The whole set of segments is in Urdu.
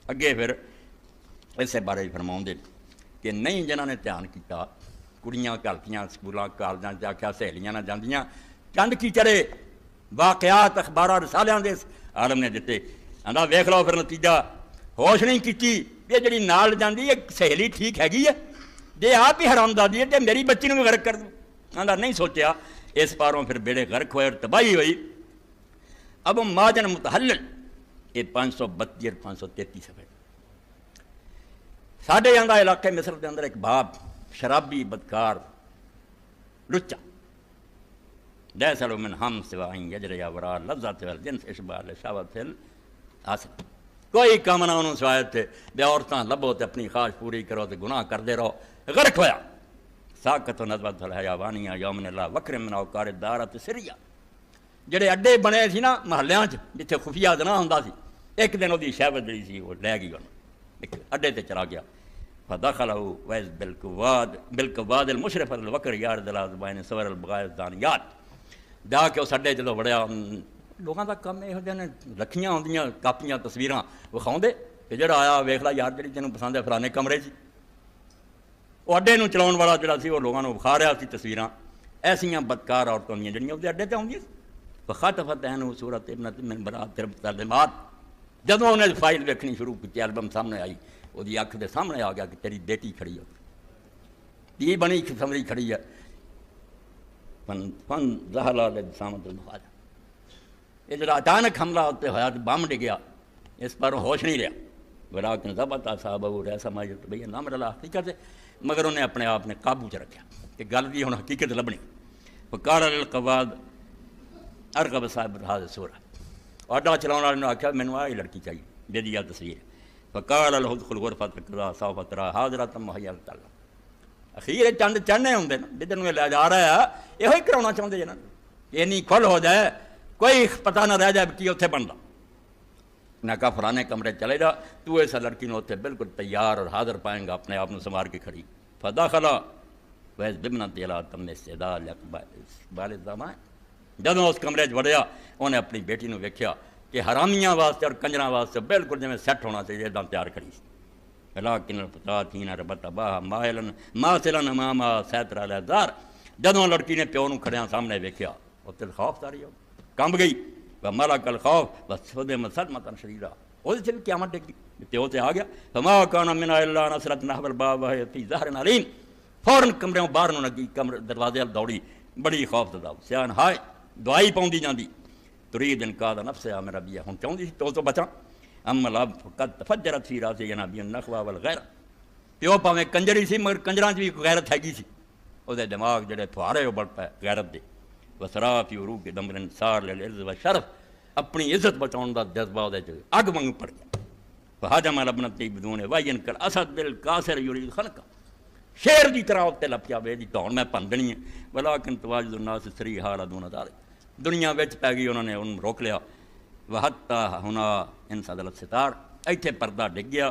اگے پھر اسے بارے فرماؤندے کہ نہیں جنہاں نے دھیان کیتا کڑیاں گھلتیاں سکولاں کالجاں چ آکھیا سہیلیاں نہ جاندیاں چند کی چرے واقعات اخباراں رسالیاں دے عالم نے دتے آندا ویکھ لو پھر نتیجہ ہوش نہیں کیتی یہ جڑی نال جاندی ہے سہیلی ٹھیک ہے جے آپ ہی حرام دادی ہے تے میری بچی نوں بھی غرق کر دوں آندا نہیں سوچیا اس پاروں پھر بیڑے غرق ہوئے اور تباہی ہوئی اب ماجن متحلل یہ 532 اور 533 صفحے ساڈے آندا علاقے مصر دے اندر ایک باپ شرابی بدکار لچا لیسا من ہم سوائیں یجری ورا لذت والجنس اشباہ لشاوت الحاصل کوئی کام نہ انہوں سوائے تھے بے عورتاں لبو تے اپنی خواہش پوری کرو تے گناہ کردے رہو غرق ہویا ساکت و نظبت الحیوانیہ یومن اللہ وکر من اوقار دارت سریہ جڑے اڈے بنے سی نا محلیاں جتھے خفیہ زنا ہوندا سی ایک دن وہ شہوت جڑی سی وہ لے گئی ایک اڈے تے چلا گیا فدخلہ ویز بالکواد المشرف الوکر یار دلاز بین سور البغائے دانیات جا کے اس اڈے جدو وڑیا لوگوں کا کم یہو جہاں رکھیاں ہوندیاں کاپیاں تصویراں وکھاؤندے کہ جڑا آیا ویکھ لا یار جڑی تینوں پسند ہے فلانے کمرے سی وہ اڈے نوں چلاؤن والا جڑا سی وہ لوگوں نوں وکھا رہا سی تصویراں ایسیاں بدکار عورتوں دیاں جڑیاں وہ اڈے تے آؤندیاں فخطفت عینہ صورت ابنۃ من بنات المتظلمات جدوں انہیں فائل ویکھنی شروع کی البم سامنے آئی وہ اکھ دے سامنے آ گیا کہ تیری بیٹی کھڑی ہے یہ بنی سمری کھڑی ہے فن زہلا لسامت المخاجہ یہ جڑا اچانک حملہ ہوتے ہوا تو بم ڈگیا اس پر ہوش نہیں رہا ولیکن ضبط اصحابہ ایسا ما یتبین امر اللہ حقیقت ہے مگر انہیں اپنے آپ نے قابو چ رکھا کہ گل دی ہن حقیقت لبنی فقال للقواد ارغب صاحب هذه الصورة اڈا چلاؤن والے نے آخیا مینوں آہی لڑکی چاہیے جہدی تصویر فقال له ادخل غرفة كذا سوف ترى حاضرة مهيئة لك اخیر چند چڑھنے ہوندے نا جدھر نوں لے جا رہا ہے یہ کرانا چاہتے جنا یہ نہیں کھل ہو جائے کوئی پتہ نہ رہ جائے کہ اتنے بنتا نہ کہا فلانے کمرے چلے جا تو اس لڑکی نے اتنے بالکل تیار اور حاضر پائیں گا اپنے آپ سنوار کے کھڑی فدخل ویس بمنت الی تم استعداد اقبال الزمان جدوں اس کمرے وڑیا انہیں اپنی بیٹی نوں ویکھیا کہ حرامیاں واسطے اور کنجراں واسطے بالکل جویں سیٹ ہونا چاہیے ادا تیار کھڑی سی لیکن الفتاة حین ربط باہا ماثلا اماما سیطر علیہ دار جدوں لڑکی نے پیو نوں کھڑیاں سامنے ویکھیا وہ دل خوف تاری ہو کمب گئی وملک الخوف وصدمت صدمۃ شدیدہ اس سے بھی قیامت ڈگ گئی پیو تے آ گیا فما کان منا الا نصرت نحو الباب وهي فی ظہر علیم فوراً کمروں باہر نوں لگی کمرے دروازے ال دوڑی بڑی خوف زدہ سیان ہائے دعائی پاؤندی جاندی ترید انقاذ نفس میرا بیا ہن چاہندی سی تو بچاں اما الاب فقد تفجرت فی راس جنابی النخوہ والغیرہ پیو پاویں کنجری سی مگر کنجراں چ بھی غیرت ہیگی سی وہ دماغ جڑے پھوارے ہو بڑھ پے غیرت دے وسرا فی عروق دمر انصار للعز والشرف اپنی عزت بچاؤن دا جذبہ وہ اگ منگ پڑ گیا فہاجم علی ابنتی بدون وین کل اسد بالکاسر یرید خلقہ شیر دی طرح اتنے لپیا وے دی دھون میں پندنی ہے ولیکن تواجد الناس سری حال دون ذالک دنیا وچ پی گئی انہوں نے ان روک لیا وحتی ہنا انسدلت ستار ایتھے پردہ ڈگ گیا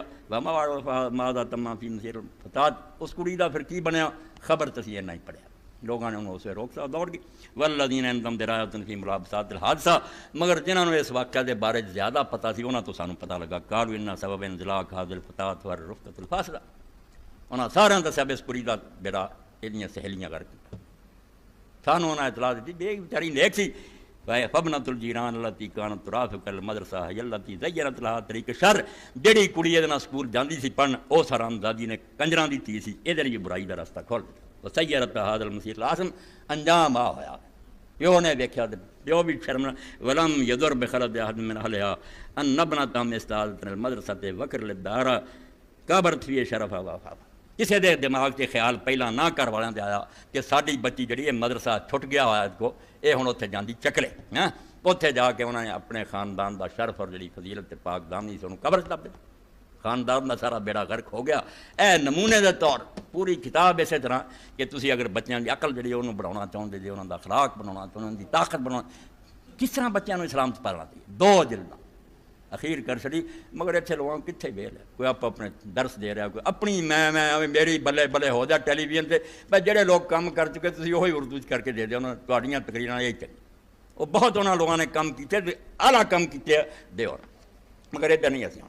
ماذا تمام فی مسیر الفتات اس کڑی دا پھر کی بنیا خبر تسی نہیں پڑھیا لوگوں نے انہوں اسے روک سا دوڑ گئی والذین عندهم درایۃ فی ملابسات الحادثہ مگر جنہوں نے اس واقعہ دے بارے زیادہ پتہ سی انہاں تو سانوں پتہ لگا قالوا ان سبب انزلاق هذه الفتات والرفقۃ الفاصلہ انہاں سارے دسیا اس کڑی دا بیڑا ایڈیاں سہیلیاں کر کے سانوں انہاں اطلاع دی بے بیچاری نیک سی فبنۃ الجیران التی کانت ترافق المدرسہ التی زینت لها طریق شر جڑی کڑی دے نال سکول جاندی سی پڑھن اس حرامزادی نے کنجراں دی تھی سی اے دے برائی دا راستہ کھول دتا وسیرت هذا المسیر العاصم انجام آ ہویا پیو نے ویکھیا تے پیو بھی شرم ولم یضر بخلد احد من اهلها ان نبنت استاد المدرسہ وکر للدار قبرت فی شرفا وفا کسی دے دماغ سے خیال پہلا نہ کر والوں دے آیا کہ ساری بچی جڑی ہے مدرسہ چھٹ گیا ہوا کو یہ ہن اتنے جاندی چکلے ہاں اتنے جا کے انہوں نے اپنے خاندان دا شرف اور جڑی فضیلت پاک دامنی سے انہوں قبر چ دب خاندان دا سارا بیڑا غرق ہو گیا اے نمونے دے طور پوری کتاب اسی طرح کہ تسی اگر بچیاں دی عقل جڑی انہوں بڑھانا چاہتے جی انہوں دا اخلاق بنانا انہوں دی طاقت بنانا کس طرح بچیاں اسلام سے پڑھنا چاہیے 2 جلداں اخیر کر چڑی مگر اتنے لوگوں کتنے ویل ہے کوئی آپ اپنے درس دے رہا کوئی اپنی میں میری بلے بلے ہو جا ٹیلی ویژن سے بھائی جہے لوگ کام کر چکے تھی وہی اردو کر کے دے دیا انہوں نے تھوڑیاں تقریراں یہی چلی وہ بہت انہوں لوگوں نے کام کیتے اعلیٰ کام کیتے دے اور مگر ادھر نہیں اسی